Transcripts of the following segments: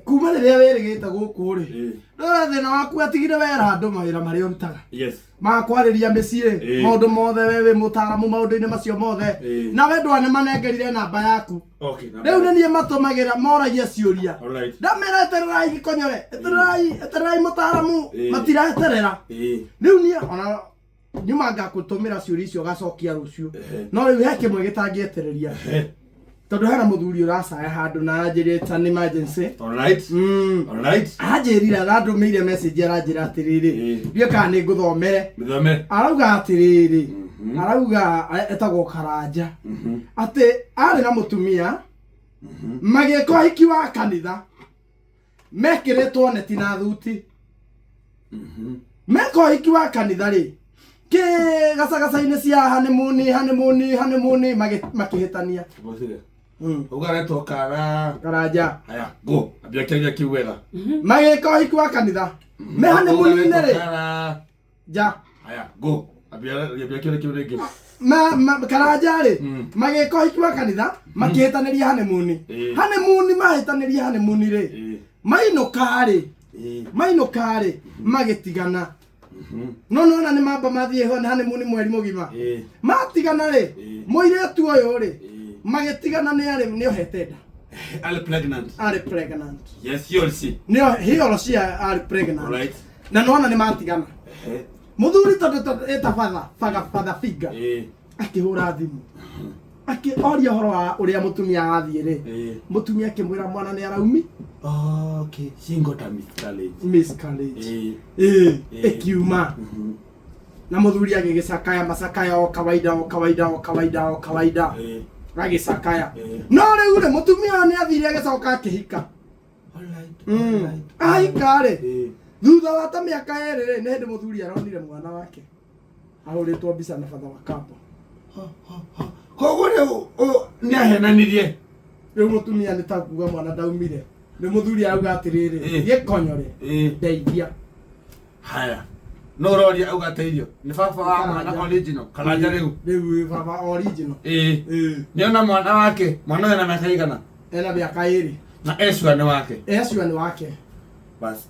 kuma rĩrĩa wĩrĩgĩte gũkũ rĩ ndora thĩna waku atigire wera andũ mawĩra marĩa ũrutaga makwarĩria mĩciĩ maũndũ mothe we wĩ mũtaaramu maũndũ-inĩ macio mothe na we ndwa nĩ manengerire namba yaku rĩu nĩ niĩ matũmagĩra moragia ciũria ndamĩra etererai gĩkonyore etererai mũtaaramu matiraeterera rĩu niĩ ona nyuma ngakũtũmĩra ciũria icio gacokia rũciũ no rĩu he kĩmwe gĩtangĩetereria tondu hana muthuri uracaya handu na anjirire ta ni emergency. Alright. Anjirira randumiire message aranjira atiriri. Dio kana ni nguthomere. Arauga atiriri. Arauga etagwo Karanja. Ati ari na mutumia. Magiko hiki wa kanitha. Mekiretwo neti na thuti. Meko hiki wa kanitha ri. Ke gacagaca-inĩ cia honeymoon makihitania. Ugaretwo Karanja. Aya, go. Abia kĩria kĩu wega. Magĩka hiki wa kanitha. Me honeymoon-inĩ rĩ. Ja. Aya, go. Abia kĩria kĩu rĩngĩ. Karanja rĩ. Magĩka hiki wa kanitha. Makĩhitanĩria honeymoon. Honeymoon mahitanĩria honeymoon rĩ. Mainũka rĩ. Magĩtigana. No na nĩ mamba mathiĩ honeymoon mweri mũgima. Matigana rĩ. Mũirĩtu ũyũ rĩ. Magĩtigana nĩ ohete nda. Are pregnant. Yes, you'll see. He or she are pregnant. Right. Na nona nĩ matigana. Muthuri tondu eta father figure. Akĩhũra thimũ. Akĩoria ũhoro wa ũrĩa mũtumia athiĩ rĩ. Mũtumia akĩmwĩra mwana nĩ araumi. Okay, single time miscarriage. Ekiuma. Na muthuri agĩgĩcakaya macakaya o kawaida. Agĩcakaya. No rĩu rĩ mũtumia nĩ athire agĩcoka akĩhika. Alright. Ahika rĩ. Thutha wa ta mĩaka erĩ rĩ nĩ hĩndĩ mũthuri aronire mwana wake. Ahũrĩtwo mbica na father wa kambo. Koguo rĩu nĩ ahenanirie. Rĩu mũtumia nĩ ta kuuga mwana ndaumire. Nĩ mũthuri arauga atĩrĩrĩ gĩkonyore ndeithia. Haya. No ũroria auga teithio. Nĩ baba wa mwana original. Karanja rĩu baba original. Nĩona mwana wake. Mwana ena mĩaka igana? Ena mĩaka 2. Na Esua nĩ wake. Esua nĩ wake. Bas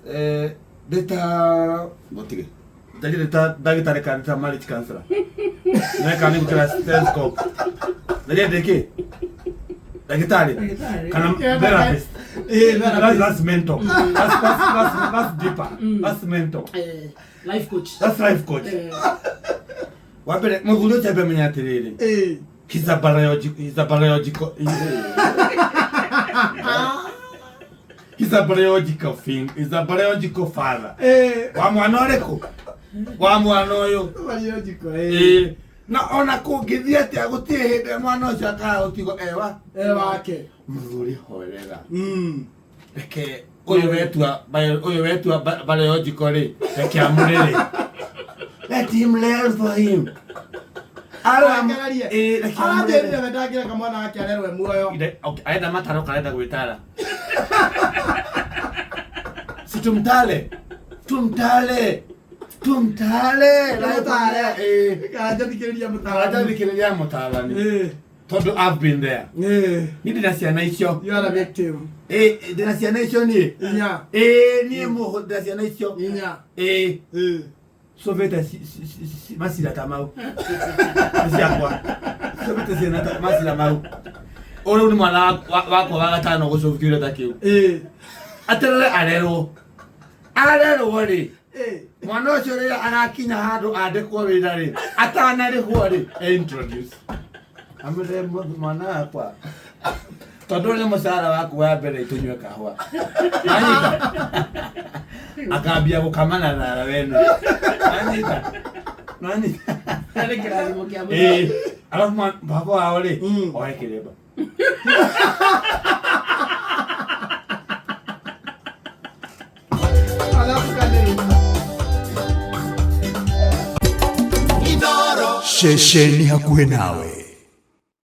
Motige. Ndagĩtarĩ kana marriage counselor. Nĩ kana gũkira stethoscope. Ndagĩtarĩ kana therapist. That's mental. That's deeper. That's mental. Life coach. That's life coach. Wapere muthuri chabe menya atiriri. He's a biological. He's a biological thing. He's a biological father. Wa mwana ũrĩkũ? Wa mwana ũyũ. Biological. Na ona kũngĩthia atĩa gũtirĩ hĩndĩ mwana ũcio akaũtigo wake. Muthuri horera. Reke ũyũ wetua biological rĩ. Reke amũrĩre. Let him learn for him. Arathĩrire wendagira kamwana wake arerwe muoyo. Okay, aenda Mataaro karenda gwĩtara. Si tumtale. Karanja Mutaarani. Tondu I've been there. Ni ndina ciana icio. You are a victim. Ndina ciana icio ni. Inya. Ni muhu ndina ciana icio. Inya. Soveta masira tamau. Asiakwa. Soveta ciana masira mau. Ora ni mwana wako wa gatano gucukire ta kiu. Aterere arerwo ri. Mwana ucio ri agakinya handu andikwo wira ri. Atanarihwo ri. Introduce. Amire mwana akwa. Tondu ni mucara waku wa mbere itunywe kahwa. Anyita. Akambia gukamana na wenu. Anyita. Nani kirathimo kia mũthuri. Alafu baba wao ri. Oe kireba. Shesheni hakuhe nawe.